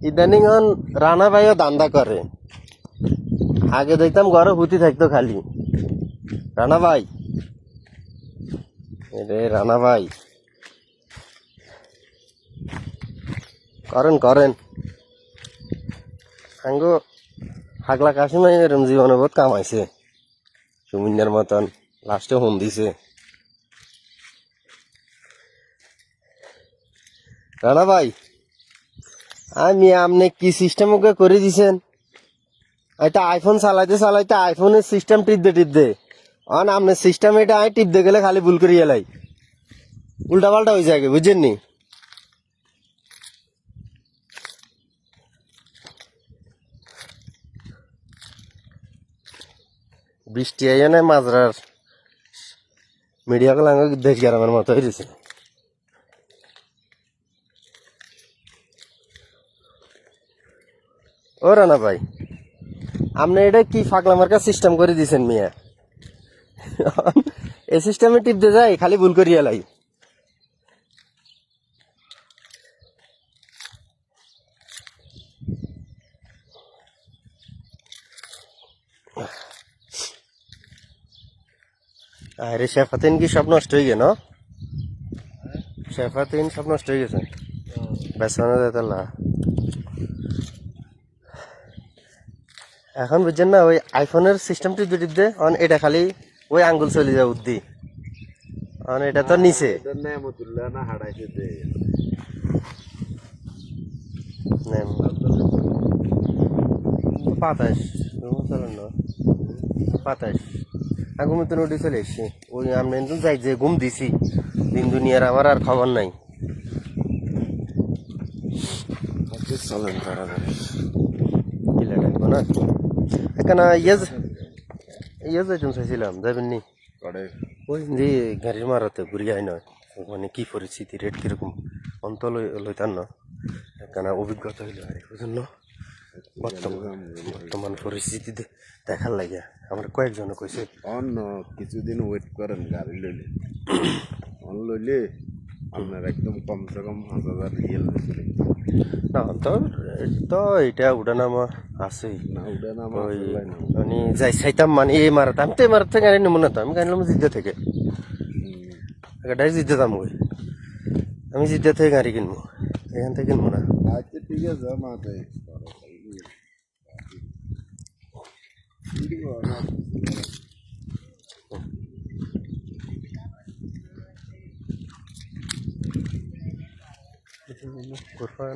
ইদানিং রানা ভাইও দান্দা করে। আগে দেখতাম ঘরে হুতি থাকতো খালি। রানা ভাই, রে রানা ভাই, করেন করেন আঙ্গো হাগলা কাশিমাই এরম জীবনে বহুত কামাইছে সুমিন্দার মতন, লাস্টে হোম দিছে। রানা ভাই, আমি আপনি কি সিস্টেম ওকে করে দিছেন? এটা আইফোন চালাইতে চালাইতে আইফোনের সিস্টেম টিপতে আপনার সিস্টেম এটা আমি টিপতে গেলে খালি ভুল করি এলাই, উল্টা পাল্টা হয়ে যায়, বুঝছেন নি? বৃষ্টি আইয়া নাই মাজরার মিডিয়া গুলো দেশ গ্রামের মতো হয়ে গেছে। ও রানা ভাই, আপনি এটা কি ফাগলা মার্কা সিস্টেম করে দিছেন মিয়া? এই সিস্টেমে টিপতে যাই খালি ভুল করি এলাই। আরে শেফাতিন কি সব নষ্ট হয়ে গেল? শেফাতিন সব নষ্ট হয়ে গেছে, বেসানো যেতলা। এখন বুঝছেন না, ওই আইফোনের সিস্টেম টিপতে টিপতে এটা খালি ওই আঙ্গুল চলে যায় উদ্দি, এটা তো নিচে পাতাস পাতাস আগুন মতন উঠে চলে এসছি। ওই আমি যাই যে ঘুম দিছি, দিন দুনিয়ার আমার আর খবর নাই। চলেন তাড়াতাড়ি কিলা ডাকবো না এখানে ইয়ে যাইতাম চাইছিলাম, যাবেন নি? ওই যে গাড়ির মারাতে ঘুরিয়ে আয় নয়, মানে কি পরিস্থিতি, রেট কিরকম অন্ত লইতাম না, কেন অভিজ্ঞতা হইল আর বুঝল না। বর্তমান পরিস্থিতিতে দেখার লাগে আমার কয়েকজন কইছে অন্য কিছুদিন ওয়েট করেন, গাড়ি লইলে লইলে আপনার একদম কমসে কম 5,000 রিয়েল না। তো এটা উঠানামা আছেই না, উঠানামা মানে যাই চাইতাম, মানে এই মারাতে আমি তো এই মারাতে গাড়ি নেবো না, তো আমি গাড়ি নেবো জিদ্দা থেকে, জিদ্দা দাম কই, আমি জিদ্দা থেকে গাড়ি কিনবো, এখান থেকে কিনবো না। আচ্ছা ঠিক আছে, মাথায়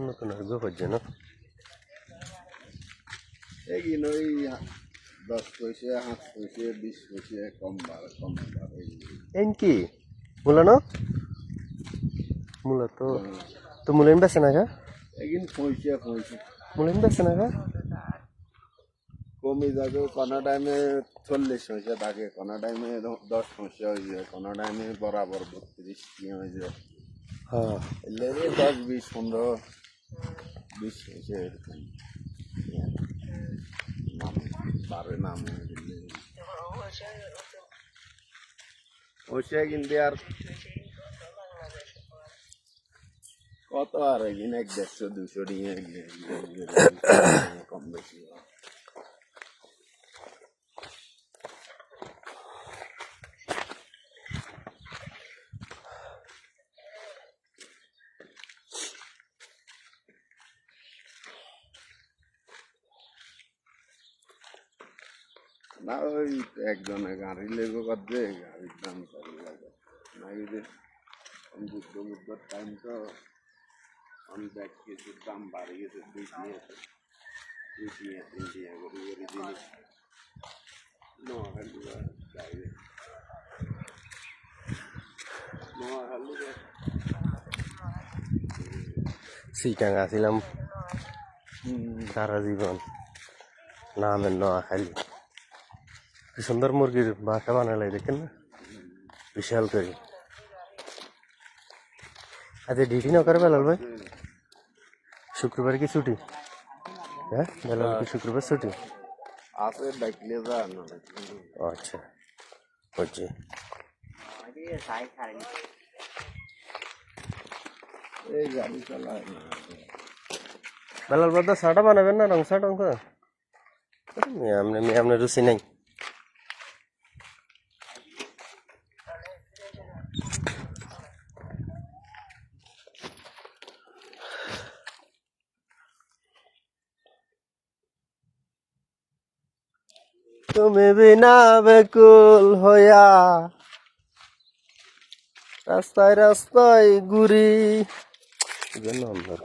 নতুন আসবে পারছে না, এগিন ওই 10 পয়সা 5 পয়সা 20 পয়সা কম বাড়ে এন কি মূলা না, মূলা তো মূলেন বেছে না গা, এগিন পয়সা মূলেন বেছে না গা, কমে যাবে। কোনো টাইমে 40 পয়সা থাকে, কোনো টাইমে 10 পয়সা হয়ে যায়, কোনো টাইমে বরাবর 32 হয়ে যায়। হ্যাঁ 10 20 15 20 পয়সা এরকম বাড়ে নাম ওইসে কিন্তু আর কত আর একদিন 150-200 নিয়ে কম বেশি না। ওই একজনে গাড়ি লেগো করছে, গাড়ির দাম কম লাগে না, বুদ্ধ টাইম তো অনেক কিছুর দাম বাড়ে গেছে, দুই নিয়ে 3 দিয়ে করে জিনিস সিটাঙ্গা ছিলাম সারা জীবন, নামের নোয়াখালী। কি সুন্দর মুরগির বাসা বানালাই দেখেন না, বিশাল করে। আচ্ছা ডিউটি না করে বেলাল ভাই, শুক্রবার কি ছুটি? হ্যাঁ বেলাল কি শুক্রবার ছুটি আছে? ডাকলে যা না। আচ্ছা বুঝছি। এই গাড়ি চালায় না। বেলাল বাদা শাটা বানাবেন না রং শাট অঙ্ক আপনার রুচি নাই তুমি বিনা বেকুল হইয়া রাস্তায় রাস্তায় ঘুরি জন্য আমার